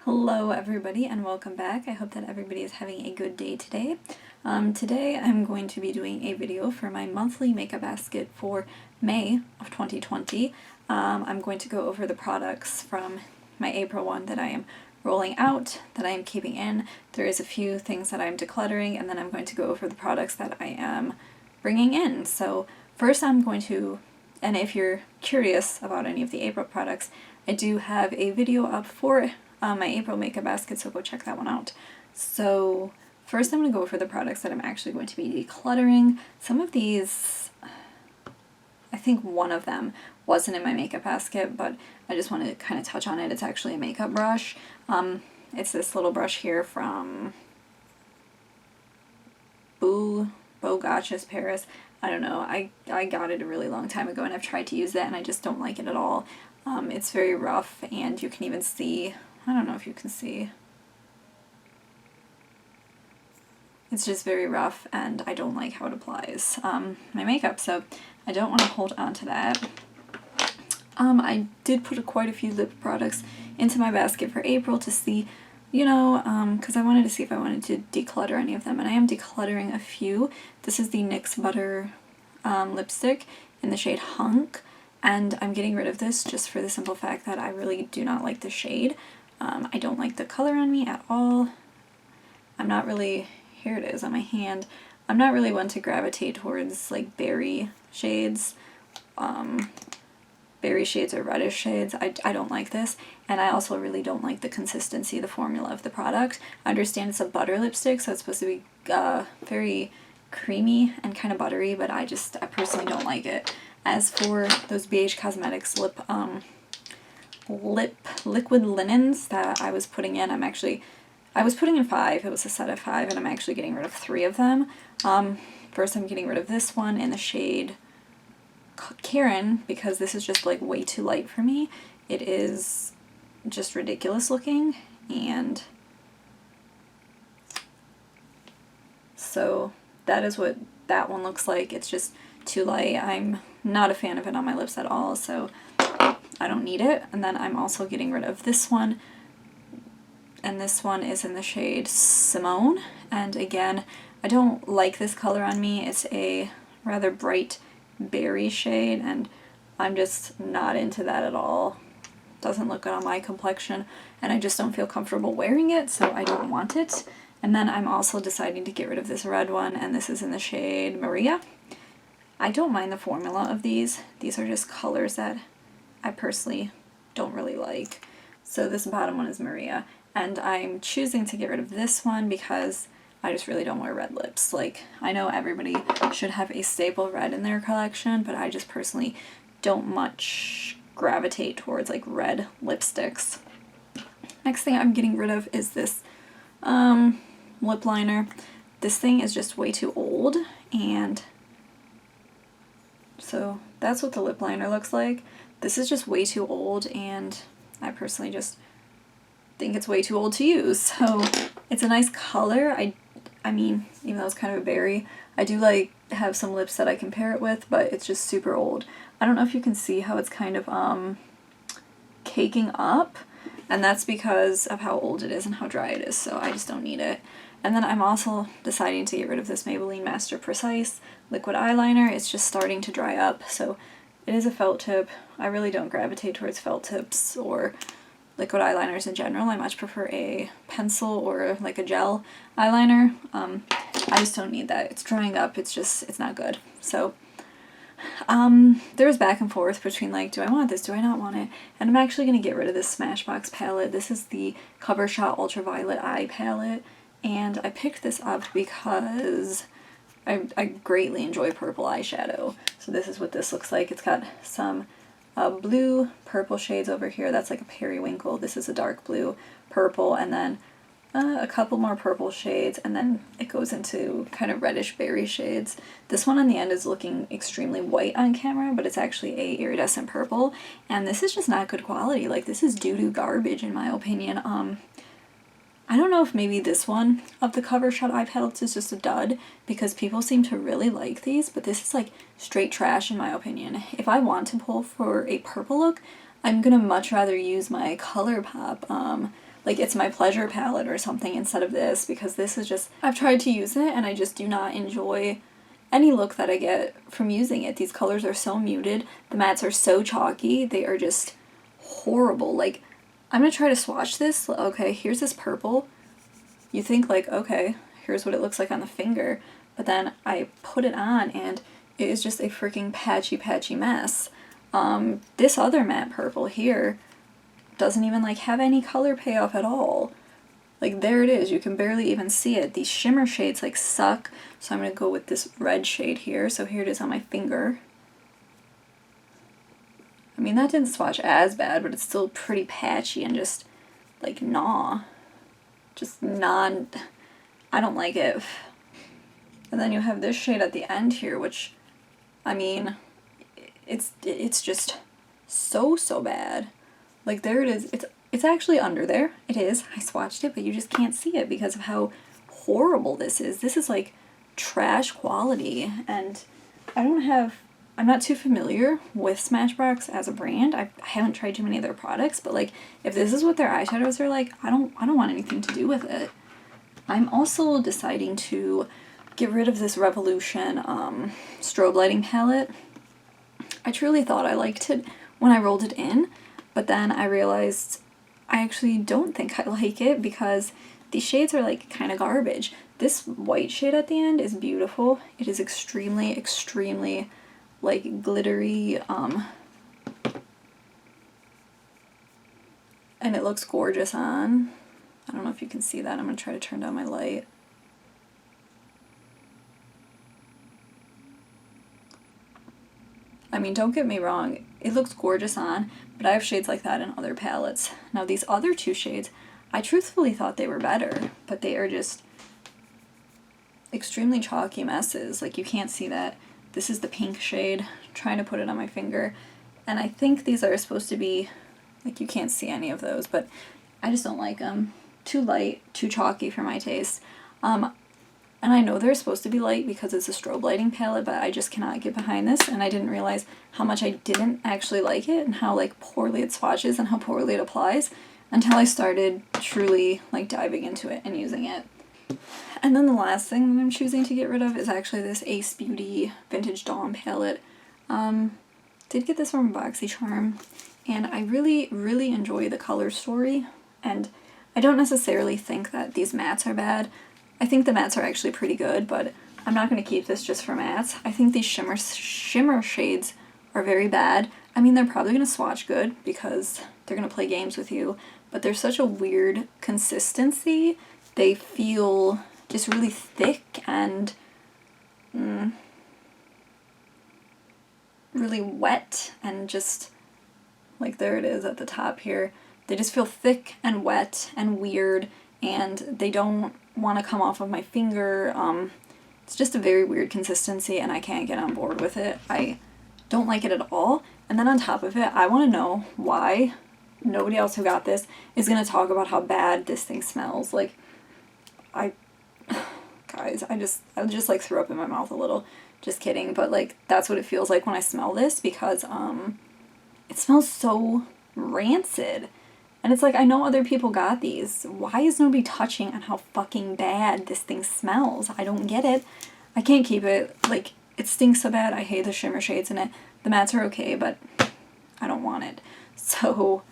Hello everybody and welcome back. I hope that everybody is having a good day today. Today I'm going to be doing a video for my monthly makeup basket for May of 2020. I'm going to go over the products from my April one that I am rolling out, that I am keeping in. There is a few things that I'm decluttering, and then I'm going to go over the products that I am bringing in. So first I'm going to, and if you're curious about any of the April products, I do have a video up for my April makeup basket, so go check that one out. So first I'm going to go over the products that I'm actually going to be decluttering. Some of these, I think one of them wasn't in my makeup basket, but I just want to kind of touch on it. It's actually a makeup brush. It's this little brush here from Bogachas Paris. I don't know, I got it a really long time ago and I've tried to use that and I just don't like it at all. It's very rough, and you can even see, I don't know if you can see, it's just very rough and I don't like how it applies my makeup, so I don't want to hold on to that. I did put quite a few lip products into my basket for April to see, because I wanted to see if I wanted to declutter any of them, and I am decluttering a few. This is the NYX Butter lipstick in the shade Hunk, and I'm getting rid of this just for the simple fact that I really do not like the shade. I don't like the color on me at all. I'm not really, here it is on my hand, I'm not really one to gravitate towards like berry shades. Berry shades or reddish shades. I don't like this, and I also really don't like the consistency, the formula of the product. I understand it's a butter lipstick, so it's supposed to be very creamy and kind of buttery, but I personally don't like it. As for those BH Cosmetics lip liquid linens that I was putting in, I was putting in 5. It was a set of 5, and I'm actually getting rid of 3 of them. First I'm getting rid of this one in the shade Karen, because this is just like way too light for me. It is just ridiculous looking, and so that is what that one looks like. It's just too light. I'm not a fan of it on my lips at all, so I don't need it. And then I'm also getting rid of this one, and this one is in the shade Simone, and again, I don't like this color on me. It's a rather bright berry shade, and I'm just not into that at all. Doesn't look good on my complexion, and I just don't feel comfortable wearing it, so I don't want it. And then I'm also deciding to get rid of this red one, and this is in the shade Maria. I don't mind the formula of these. These are just colors that I personally don't really like. So this bottom one is Maria, and I'm choosing to get rid of this one because I just really don't wear red lips. Like, I know everybody should have a staple red in their collection, but I just personally don't much gravitate towards like red lipsticks. Next thing I'm getting rid of is this lip liner. This thing is just way too old, and so that's what the lip liner looks like. This is just way too old, and I personally just think it's way too old to use. So it's a nice color. I mean, even though it's kind of a berry, I do like have some lips that I can pair it with, but it's just super old. I don't know if you can see how it's kind of caking up, and that's because of how old it is and how dry it is, so I just don't need it. And then I'm also deciding to get rid of this Maybelline Master Precise liquid eyeliner. It's just starting to dry up, so it is a felt tip. I really don't gravitate towards felt tips or liquid eyeliners in general. I much prefer a pencil or like a gel eyeliner. I just don't need that. It's drying up. It's not good. So there was back and forth between like, do I want this? Do I not want it? And I'm actually going to get rid of this Smashbox palette. This is the Cover Shot Ultraviolet Eye palette, and I picked this up because I greatly enjoy purple eyeshadow. So this is what this looks like. It's got some blue purple shades over here. That's like a periwinkle. This is a dark blue purple, and then a couple more purple shades, and then it goes into kind of reddish berry shades. This one on the end is looking extremely white on camera, but it's actually a iridescent purple, and this is just not good quality. Like, this is doo-doo garbage in my opinion. I don't know if maybe this one of the Cover Shot eye palettes is just a dud, because people seem to really like these, but this is like straight trash in my opinion. If I want to pull for a purple look, I'm gonna much rather use my ColourPop like it's my pleasure palette or something instead of this, because this is just, I've tried to use it and I just do not enjoy any look that I get from using it. These colors are so muted. The mattes are so chalky. They are just horrible. Like, I'm gonna try to swatch this. Okay, here's this purple. You think like, okay, here's what it looks like on the finger. But then I put it on and it is just a freaking patchy mess. This other matte purple here doesn't even like have any color payoff at all. Like, there it is, you can barely even see it. These shimmer shades like suck, so I'm gonna go with this red shade here. So here it is on my finger. I mean, that didn't swatch as bad, but it's still pretty patchy and just like just I don't like it. And then you have this shade at the end here, which, I mean, it's just so bad. Like, there it is. It's actually under there. It is. I swatched it, but you just can't see it because of how horrible this is. This is like trash quality, and I'm not too familiar with Smashbox as a brand. I haven't tried too many of their products, but like, if this is what their eyeshadows are like, I don't want anything to do with it. I'm also deciding to get rid of this Revolution strobe lighting palette. I truly thought I liked it when I rolled it in, but then I realized I actually don't think I like it because these shades are like kind of garbage. This white shade at the end is beautiful. It is extremely like glittery, and it looks gorgeous on. I don't know if you can see that. I'm gonna try to turn down my light. I mean, don't get me wrong, it looks gorgeous on, but I have shades like that in other palettes. Now these other two shades, I truthfully thought they were better, but they are just extremely chalky messes. Like, you can't see that. This is the pink shade. I'm trying to put it on my finger. And I think these are supposed to be, like, you can't see any of those, but I just don't like them. Too light, too chalky for my taste. And I know they're supposed to be light because it's a strobe lighting palette, but I just cannot get behind this, and I didn't realize how much I didn't actually like it and how like poorly it swatches and how poorly it applies until I started truly like diving into it and using it. And then the last thing that I'm choosing to get rid of is actually this Ace Beauty Vintage Dawn palette. Did get this from BoxyCharm, and I really enjoy the color story, and I don't necessarily think that these mattes are bad. I think the mattes are actually pretty good, but I'm not going to keep this just for mattes. I think these shimmer shades are very bad. I mean, they're probably going to swatch good because they're going to play games with you, but they're such a weird consistency. They feel just really thick and really wet, and just like, there it is at the top here. They just feel thick and wet and weird, and they don't want to come off of my finger. It's just a very weird consistency, and I can't get on board with it. I don't like it at all. And then on top of it, I want to know why nobody else who got this is going to talk about how bad this thing smells. Like, guys, I just like threw up in my mouth a little. Just kidding, but like, that's what it feels like when I smell this, because it smells so rancid. And it's like, I know other people got these. Why is nobody touching on how fucking bad this thing smells? I don't get it. I can't keep it. Like, it stinks so bad. I hate the shimmer shades in it. The mattes are okay, but I don't want it. So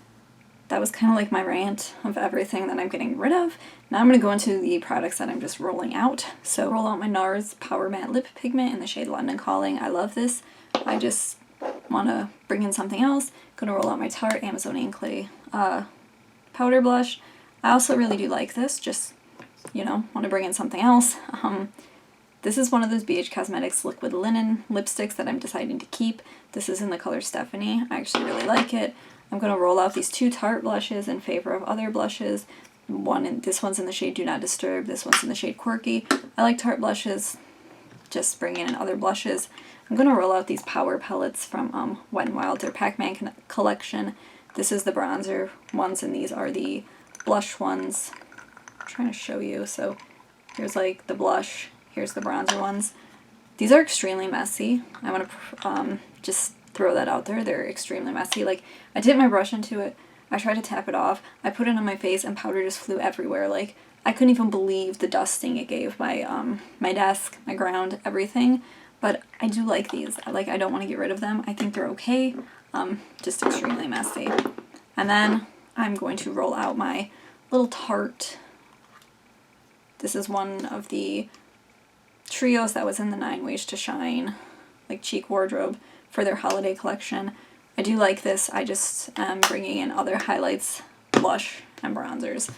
that was kind of like my rant of everything that I'm getting rid of. Now I'm going to go into the products that I'm just rolling out. So roll out my NARS Power Matte Lip Pigment in the shade London Calling. I love this. I just want to bring in something else. Going to roll out my Tarte Amazonian Clay powder blush. I also really do like this, just, you know, want to bring in something else. This is one of those BH Cosmetics liquid linen lipsticks that I'm deciding to keep. This is in the color Stephanie. I actually really like it. I'm going to roll out these two Tarte blushes in favor of other blushes. This one's in the shade Do Not Disturb. This one's in the shade Quirky. I like Tarte blushes. Just bringing in other blushes. I'm going to roll out these Power Palettes from Wet n Wild, their Pac-Man collection. This is the bronzer ones, and these are the blush ones. I'm trying to show you. So here's like the blush. Here's the bronzer ones. These are extremely messy. I want to just throw that out there. They're extremely messy. Like, I dipped my brush into it. I tried to tap it off. I put it on my face and powder just flew everywhere. Like, I couldn't even believe the dusting it gave my my desk, my ground, everything. But I do like these. I don't want to get rid of them. I think they're okay. Just extremely messy. And then I'm going to roll out my little Tarte. This is one of the trios that was in the 9 Ways to Shine, like cheek wardrobe for their holiday collection. I do like this. I just am bringing in other highlights, blush, and bronzers.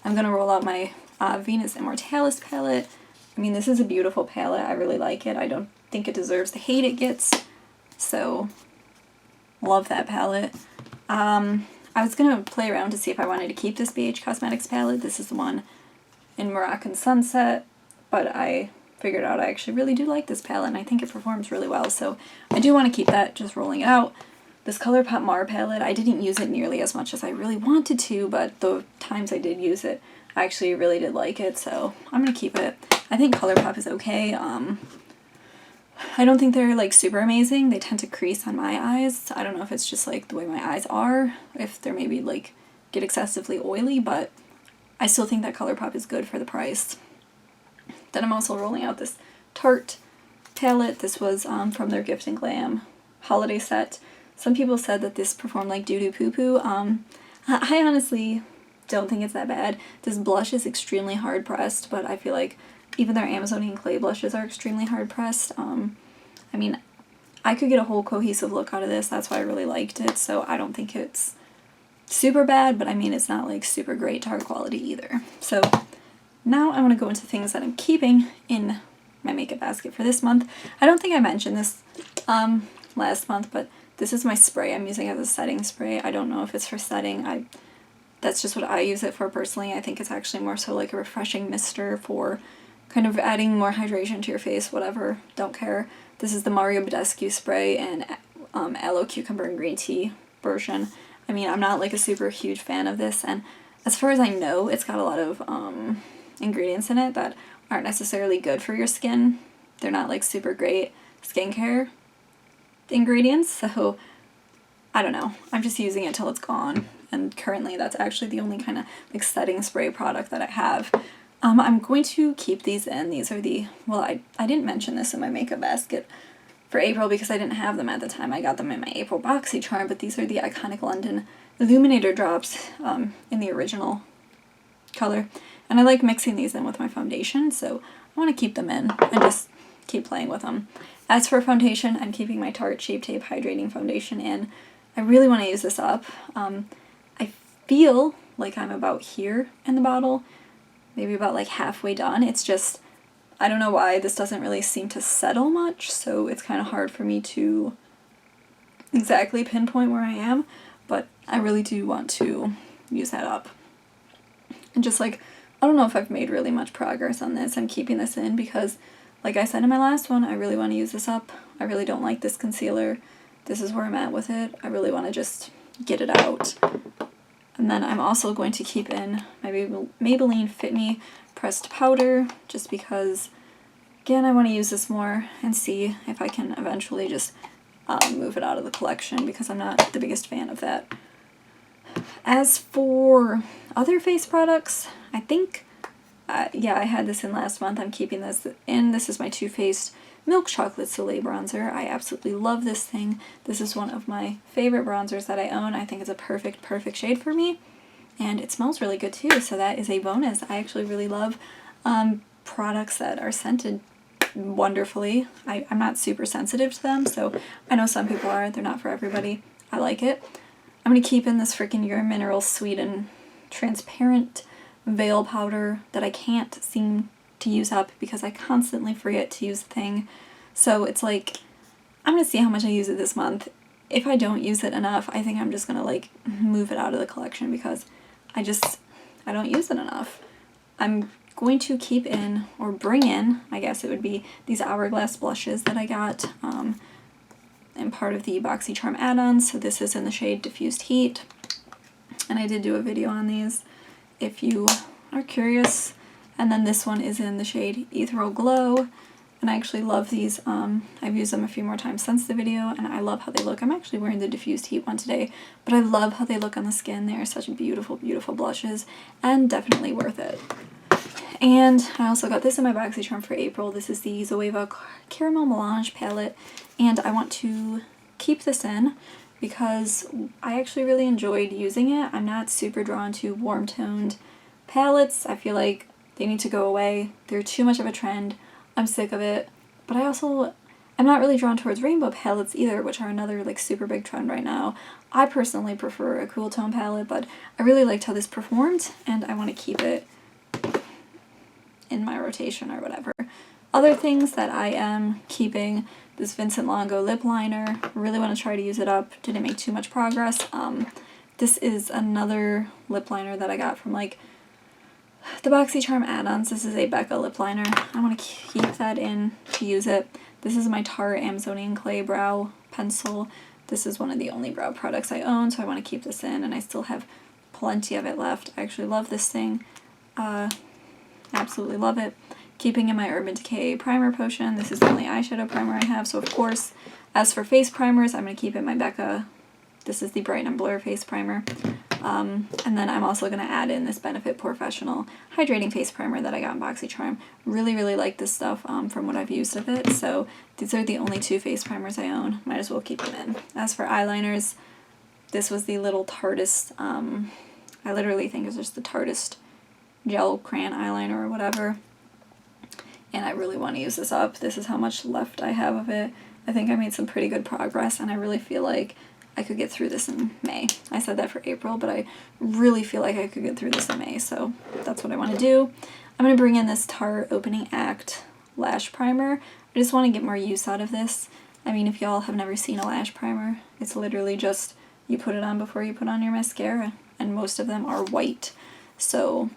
I'm going to roll out my Venus Immortalis palette. I mean, this is a beautiful palette. I really like it. I don't think it deserves the hate it gets. So, love that palette. I was going to play around to see if I wanted to keep this BH Cosmetics palette. This is the one in Moroccan Sunset. But I figured out I actually really do like this palette, and I think it performs really well. So, I do want to keep that, just rolling it out. This ColourPop Mar palette, I didn't use it nearly as much as I really wanted to, but the times I did use it, I actually really did like it, so I'm going to keep it. I think ColourPop is okay. I don't think they're like super amazing. They tend to crease on my eyes. I don't know if it's just like the way my eyes are, if they're maybe like get excessively oily, but I still think that ColourPop is good for the price. Then I'm also rolling out this Tarte palette. This was from their Gift and Glam holiday set. Some people said that this performed like doo-doo poo-poo. I honestly don't think it's that bad. This blush is extremely hard-pressed, but I feel like even their Amazonian clay blushes are extremely hard-pressed. I mean, I could get a whole cohesive look out of this. That's why I really liked it, so I don't think it's super bad, but I mean, it's not like super great Tarte quality either. So now I want to go into things that I'm keeping in my makeup basket for this month. I don't think I mentioned this last month, but this is my spray I'm using as a setting spray. I don't know if it's for setting. That's just what I use it for personally. I think it's actually more so like a refreshing mister for kind of adding more hydration to your face, whatever. Don't care. This is the Mario Badescu spray and aloe cucumber and green tea version. I mean, I'm not like a super huge fan of this, and as far as I know, it's got a lot of ingredients in it that aren't necessarily good for your skin. They're not like super great skincare ingredients, so I don't know. I'm just using it till it's gone, and currently that's actually the only kind of like setting spray product that I have. I'm going to keep these in. These are the, well, I didn't mention this in my makeup basket for April because I didn't have them at the time. I got them in my April BoxyCharm, but these are the Iconic London Illuminator drops in the original color, and I like mixing these in with my foundation, so I want to keep them in and just keep playing with them. As for foundation, I'm keeping my Tarte Shape Tape Hydrating Foundation in. I really want to use this up. I feel like I'm about here in the bottle, maybe about like halfway done. It's just, I don't know why, this doesn't really seem to settle much, so it's kind of hard for me to exactly pinpoint where I am, but I really do want to use that up. And just like, I don't know if I've made really much progress on this. I'm keeping this in because, like I said in my last one, I really want to use this up. I really don't like this concealer. This is where I'm at with it. I really want to just get it out. And then I'm also going to keep in my Maybelline Fit Me pressed powder, just because, again, I want to use this more and see if I can eventually just move it out of the collection, because I'm not the biggest fan of that. As for other face products, I think, yeah, I had this in last month. I'm keeping this in. This is my Too Faced Milk Chocolate Soleil Bronzer. I absolutely love this thing. This is one of my favorite bronzers that I own. I think it's a perfect shade for me. And it smells really good too, so that is a bonus. I actually really love products that are scented wonderfully. I'm not super sensitive to them, so I know some people are. They're not for everybody. I like it. I'm going to keep in this freaking Your Minerals Sweet and Transparent Veil Powder that I can't seem to use up because I constantly forget to use the thing. So it's like, I'm going to see how much I use it this month. If I don't use it enough, I think I'm just going to like move it out of the collection because I don't use it enough. I'm going to keep in, or bring in, I guess it would be, these Hourglass blushes that I got in part of the BoxyCharm add-ons. So this is in the shade Diffused Heat, and I did do a video on these if you are curious. And then this one is in the shade Ethereal Glow. and I actually love these. I've used them a few more times since the video, and I love how they look. I'm actually wearing the Diffused Heat one today, but I love how they look on the skin. They are such beautiful, beautiful blushes, and definitely worth it. And I also got this in my BoxyCharm for April. This is the Zoeva Caramel Melange palette, and I want to keep this in because I actually really enjoyed using it. I'm not super drawn to warm-toned palettes. I feel like they need to go away. They're too much of a trend. I'm sick of it. But I'm not really drawn towards rainbow palettes either, which are another like super big trend right now. I personally prefer a cool tone palette, but I really liked how this performed, and I want to keep it in my rotation or whatever. Other things that I am keeping, this Vincent Longo lip liner. Really want to try to use it up. Didn't make too much progress. This is another lip liner that I got from like the BoxyCharm add-ons. This is a Becca lip liner. I want to keep that in to use it. This is my Tarte Amazonian Clay brow pencil. This is one of the only brow products I own, so I want to keep this in, and I still have plenty of it left. I actually love this thing. Absolutely love it. Keeping in my Urban Decay primer potion. This is the only eyeshadow primer I have, so of course, as for face primers, I'm going to keep it my Becca. This is the Brighten and Blur face primer. And then I'm also going to add in this Benefit Professional Hydrating Face Primer that I got in BoxyCharm. Really, really like this stuff from what I've used of it, so these are the only two face primers I own. Might as well keep them in. As for eyeliners, this was the little Tarteist, I literally think it's just the Tarteist gel crayon eyeliner or whatever, and I really want to use this up. This is how much left I have of it. I think I made some pretty good progress, and I really feel like I could get through this in May. I said that for April, but I really feel like I could get through this in May, so that's what I want to do. I'm going to bring in this Tarte Opening Act Lash Primer. I just want to get more use out of this. I mean, if y'all have never seen a lash primer, it's literally just you put it on before you put on your mascara, and most of them are white. So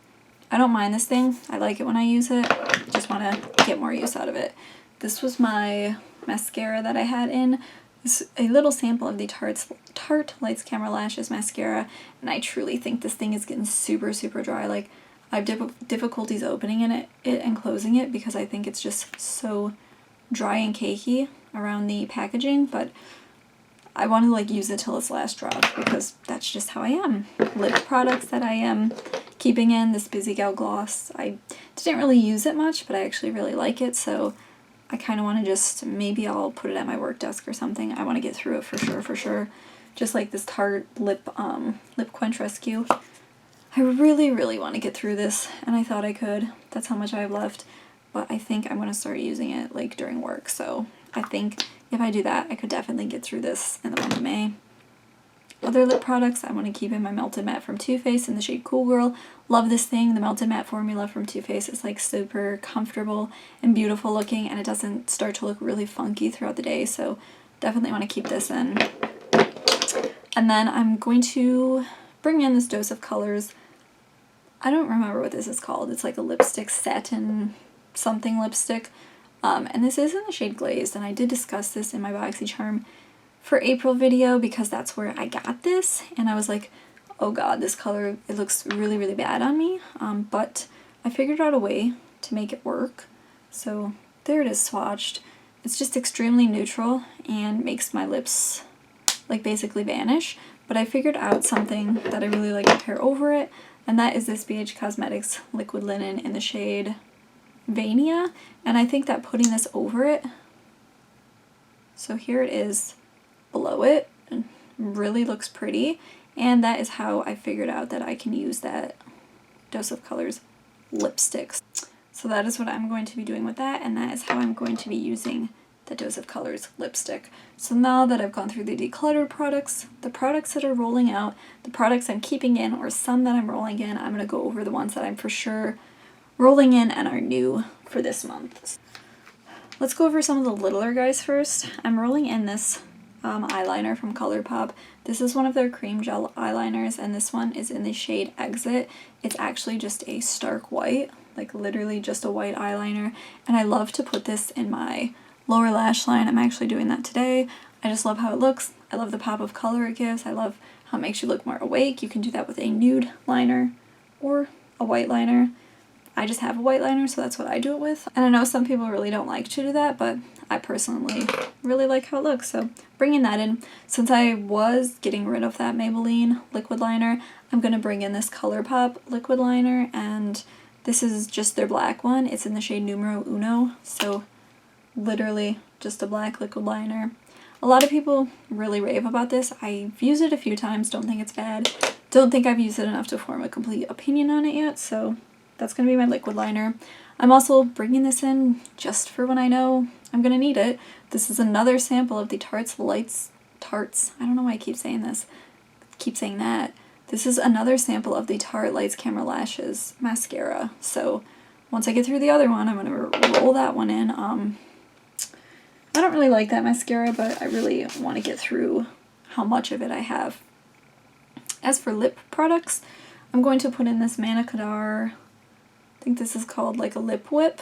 I don't mind this thing. I like it when I use it. Just want to get more use out of it. This was my mascara that I had in. This is a little sample of the Tarte Lights Camera Lashes mascara, and I truly think this thing is getting super, super dry. Like, I have difficulties opening it and closing it because I think it's just so dry and cakey around the packaging, but I want to like use it till its last drop because that's just how I am. Lip products that I am keeping in, this Busy Gal gloss. I didn't really use it much, but I actually really like it, so I kind of want to just, maybe I'll put it at my work desk or something. I want to get through it for sure, for sure. Just like this Tarte Lip Quench Rescue. I really, really want to get through this, and I thought I could. That's how much I have left, but I think I'm going to start using it like during work, so I think if I do that, I could definitely get through this in the month of May. Other lip products, I want to keep in my Melted Matte from Too Faced in the shade Cool Girl. Love this thing. The Melted Matte formula from Too Faced is like super comfortable and beautiful looking, and it doesn't start to look really funky throughout the day, so definitely want to keep this in. And then I'm going to bring in this Dose of Colors. I don't remember what this is called. It's like a lipstick, satin something lipstick. And this is in the shade Glazed, and I did discuss this in my BoxyCharm for April video because that's where I got this, and I was like, oh god, this color, it looks really, really bad on me, but I figured out a way to make it work. So there it is swatched. It's just extremely neutral and makes my lips like basically vanish, but I figured out something that I really like to pair over it, and that is this BH Cosmetics Liquid Linen in the shade Vania, and I think that putting this over it, so here it is below it, and really looks pretty, and that is how I figured out that I can use that Dose of Colors lipsticks. So that is what I'm going to be doing with that, and that is how I'm going to be using the Dose of Colors lipstick. So now that I've gone through the decluttered products, the products that are rolling out, the products I'm keeping in, or some that I'm rolling in, I'm going to go over the ones that I'm for sure rolling in and are new for this month. Let's go over some of the littler guys first. I'm rolling in this eyeliner from ColourPop. This is one of their cream gel eyeliners, and this one is in the shade Exit. It's actually just a stark white, like literally just a white eyeliner, and I love to put this in my lower lash line. I'm actually doing that today. I just love how it looks. I love the pop of color it gives. I love how it makes you look more awake. You can do that with a nude liner or a white liner. I just have a white liner, so that's what I do it with. And I know some people really don't like to do that, but I personally really like how it looks, so bringing that in. Since I was getting rid of that Maybelline liquid liner, I'm going to bring in this ColourPop liquid liner, and this is just their black one. It's in the shade Numero Uno, so literally just a black liquid liner. A lot of people really rave about this. I've used it a few times, don't think it's bad. Don't think I've used it enough to form a complete opinion on it yet, so that's going to be my liquid liner. I'm also bringing this in just for when I know I'm going to need it. This is another sample of the Tarts. I don't know why I keep saying this. Keep saying that. This is another sample of the Tarte Lights Camera Lashes mascara. So once I get through the other one, I'm going to roll that one in. I don't really like that mascara, but I really want to get through how much of it I have. As for lip products, I'm going to put in this Manna Kadar, I think this is called like a lip whip.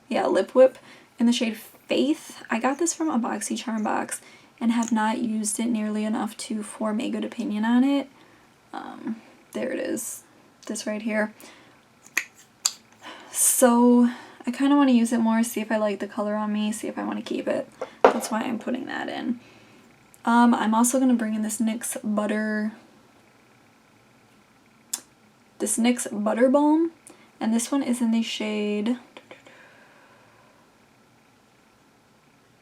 Yeah, lip whip in the shade Faith. I got this from a BoxyCharm box and have not used it nearly enough to form a good opinion on it. There it is, this right here. So I kind of want to use it more, see if I like the color on me, see if I want to keep it. That's why I'm putting that in. I'm also going to bring in this NYX Butter Balm, and this one is in the shade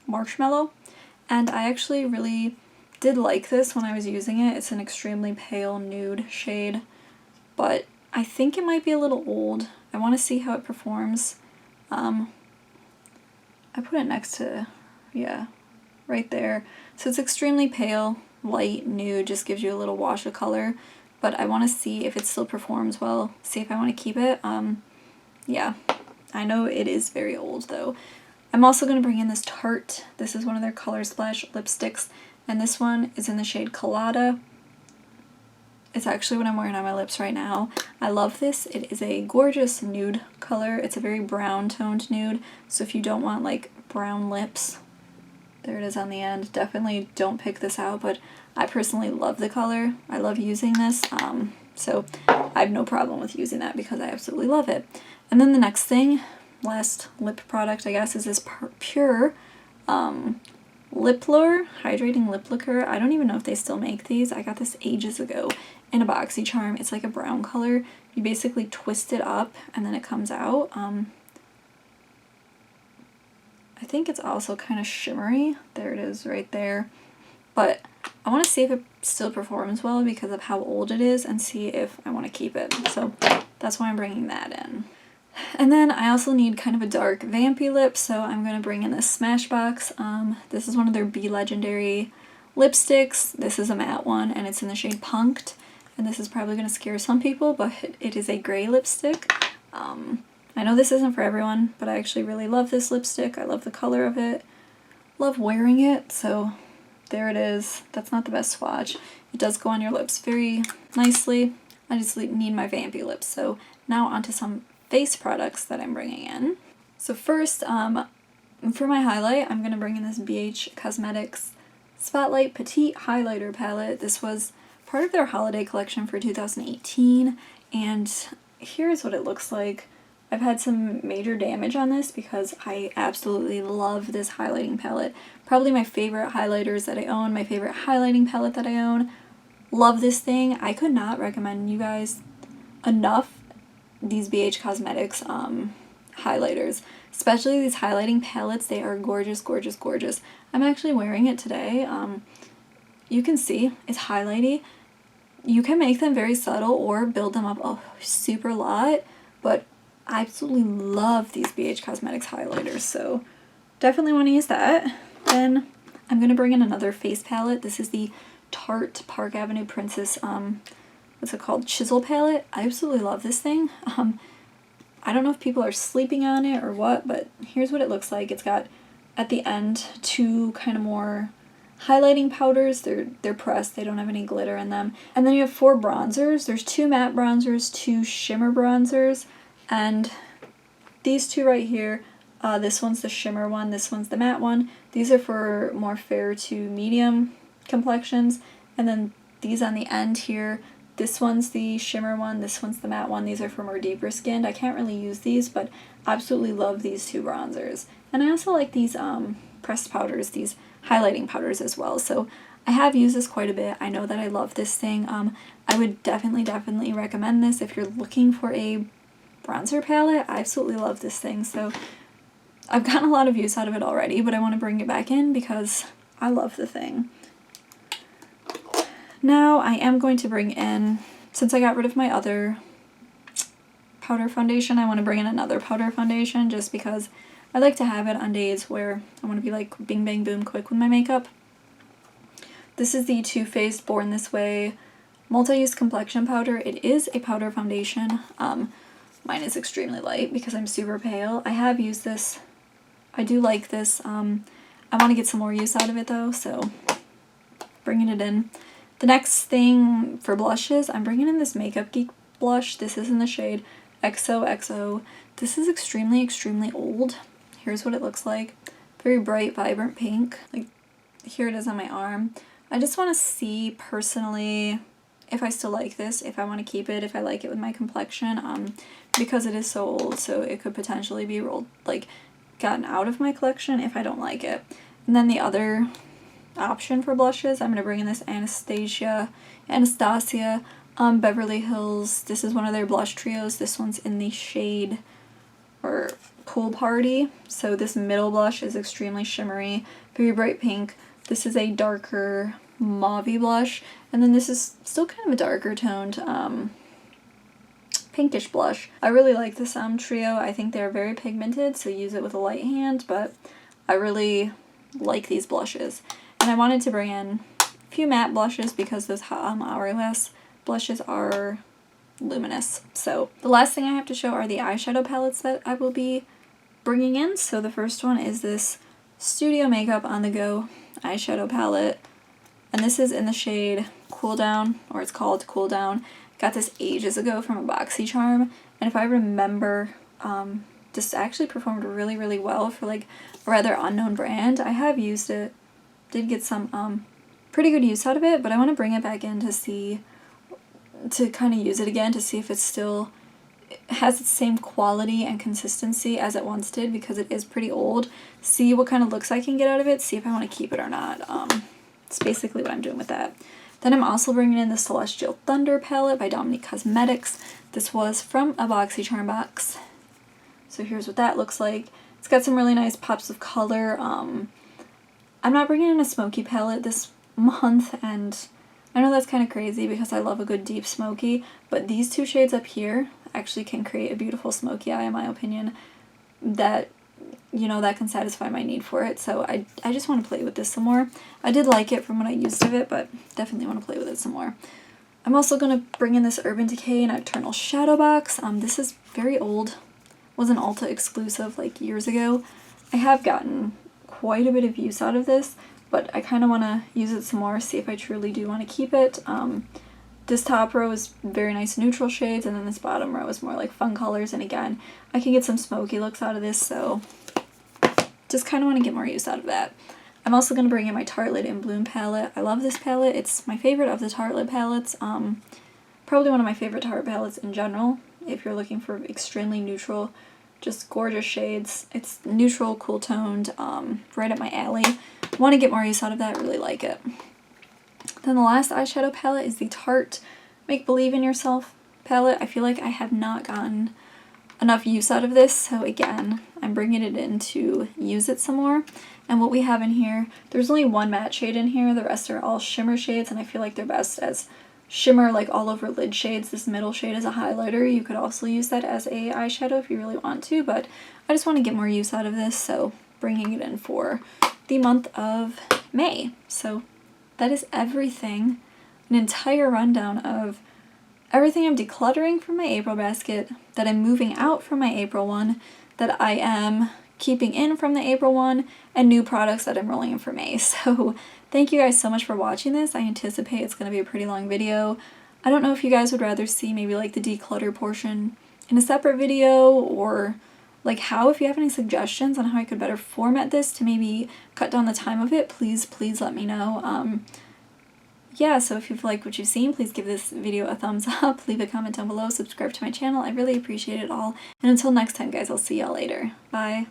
Marshmallow, and I actually really did like this when I was using it. It's an extremely pale nude shade, but I think it might be a little old. I want to see how it performs. I put it next to, yeah, right there. So it's extremely pale, light, nude, just gives you a little wash of color, but I want to see if it still performs well, see if I want to keep it. Yeah, I know it is very old though. I'm also going to bring in this Tarte. This is one of their Color Splash lipsticks, and this one is in the shade Colada. It's actually what I'm wearing on my lips right now. I love this. It is a gorgeous nude color. It's a very brown toned nude, so if you don't want like brown lips, there it is on the end. Definitely don't pick this out, but I personally love the color. I love using this, so I have no problem with using that because I absolutely love it. And then the next thing, last lip product I guess, is this Pure Lip Lure, Hydrating Lip Liquor. I don't even know if they still make these. I got this ages ago in a BoxyCharm. It's like a brown color. You basically twist it up and then it comes out. I think it's also kind of shimmery. There it is right there. But I want to see if it still performs well because of how old it is and see if I want to keep it. So that's why I'm bringing that in. And then I also need kind of a dark vampy lip, so I'm going to bring in this Smashbox. This is one of their Be Legendary lipsticks. This is a matte one, and it's in the shade Punked. And this is probably going to scare some people, but it is a gray lipstick. I know this isn't for everyone, but I actually really love this lipstick. I love the color of it. Love wearing it, so there it is. That's not the best swatch. It does go on your lips very nicely. I just need my vampy lips. So now onto some face products that I'm bringing in. So first, for my highlight, I'm going to bring in this BH Cosmetics Spotlight Petite Highlighter Palette. This was part of their holiday collection for 2018, and here's what it looks like. I've had some major damage on this because I absolutely love this highlighting palette. Probably my favorite highlighters that I own, my favorite highlighting palette that I own. Love this thing. I could not recommend you guys enough these BH Cosmetics highlighters, especially these highlighting palettes. They are gorgeous, gorgeous, gorgeous. I'm actually wearing it today. You can see it's highlighty. You can make them very subtle or build them up a super lot, but I absolutely love these BH Cosmetics highlighters, so definitely want to use that. Then I'm going to bring in another face palette. This is the Tarte Park Avenue Princess what's it called? Chisel palette. I absolutely love this thing. I don't know if people are sleeping on it or what, but here's what it looks like. It's got at the end two kind of more highlighting powders. They're pressed. They don't have any glitter in them. And then you have 4 bronzers. There's 2 matte bronzers, 2 shimmer bronzers, and these 2 right here. This one's the shimmer one. This one's the matte one. These are for more fair to medium complexions, and then these on the end here. This one's the shimmer one, this one's the matte one. These are for more deeper skinned. I can't really use these, but absolutely love these two bronzers. And I also like these pressed powders, these highlighting powders as well. So I have used this quite a bit. I know that I love this thing. I would definitely recommend this if you're looking for a bronzer palette. I absolutely love this thing. So I've gotten a lot of use out of it already, but I want to bring it back in because I love the thing. Now I am going to bring in, since I got rid of my other powder foundation, I want to bring in another powder foundation just because I like to have it on days where I want to be like bing bang boom quick with my makeup. This is the Too Faced Born This Way multi-use complexion powder. It is a powder foundation. Mine is extremely light because I'm super pale. I have used this. I do like this. I want to get some more use out of it though, so bringing it in. The next thing for blushes, I'm bringing in this Makeup Geek blush. This is in the shade XOXO. This is extremely old. Here's what it looks like. Very bright, vibrant pink. Like, here it is on my arm. I just want to see personally if I still like this, if I want to keep it, if I like it with my complexion, because it is so old, so it could potentially be gotten out of my collection if I don't like it. And then the other option for blushes, I'm going to bring in this Anastasia Beverly Hills. This is one of their blush trios. This one's in the shade or Pool Party. So this middle blush is extremely shimmery, very bright pink. This is a darker mauve blush, and then this is still kind of a darker toned pinkish blush. I really like this trio. I think they're very pigmented, so use it with a light hand, but I really like these blushes. And I wanted to bring in a few matte blushes because those Hourglass blushes are luminous. So the last thing I have to show are the eyeshadow palettes that I will be bringing in. So the first one is this Studio Makeup On The Go eyeshadow palette. And this is in the shade Cool Down, or it's called Cool Down. Got this ages ago from a BoxyCharm. And if I remember, this actually performed really well for like a rather unknown brand. I have used it. Did get some pretty good use out of it, but I want to bring it back in to kind of use it again to see if it still has the same quality and consistency as it once did, because it is pretty old. See what kind of looks I can get out of it, see if I want to keep it or not. It's basically what I'm doing with that. Then I'm also bringing in the Celestial Thunder palette by Dominique Cosmetics. This was from a BoxyCharm box. So here's what that looks like. It's got some really nice pops of color. I'm not bringing in a smoky palette this month, and I know that's kind of crazy because I love a good deep smoky, but these two shades up here actually can create a beautiful smoky eye in my opinion that, you know, that can satisfy my need for it. So I just want to play with this some more. I did like it from when I used of it, but definitely want to play with it some more. I'm also going to bring in this Urban Decay Nocturnal Shadow Box. This is very old. Was an Ulta exclusive like years ago. I have gotten quite a bit of use out of this, but I kind of want to use it some more, see if I truly do want to keep it. This top row is very nice neutral shades, and then this bottom row is more like fun colors, and again, I can get some smoky looks out of this, so just kind of want to get more use out of that. I'm also going to bring in my Tartelette in Bloom palette. I love this palette. It's my favorite of the Tartelette palettes. Probably one of my favorite Tarte palettes in general, if you're looking for extremely neutral, just gorgeous shades. It's neutral, cool toned, right up my alley. Want to get more use out of that, really like it. Then the last eyeshadow palette is the Tarte Make Believe in Yourself palette. I feel like I have not gotten enough use out of this, so again, I'm bringing it in to use it some more. And what we have in here, there's only one matte shade in here, the rest are all shimmer shades, and I feel like they're best as shimmer, like all over lid shades. This middle shade is a highlighter. You could also use that as a eyeshadow if you really want to, but I just want to get more use out of this, so bringing it in for the month of May. So that is everything, an entire rundown of everything I'm decluttering from my April basket, that I'm moving out from my April one, that I am keeping in from the April one, and new products that I'm rolling in for May. So thank you guys so much for watching this. I anticipate it's going to be a pretty long video. I don't know if you guys would rather see maybe like the declutter portion in a separate video, or like how, if you have any suggestions on how I could better format this to maybe cut down the time of it, please let me know. yeah, so if you've liked what you've seen, please give this video a thumbs up, leave a comment down below, subscribe to my channel. I really appreciate it all. And until next time, guys, I'll see y'all later. Bye.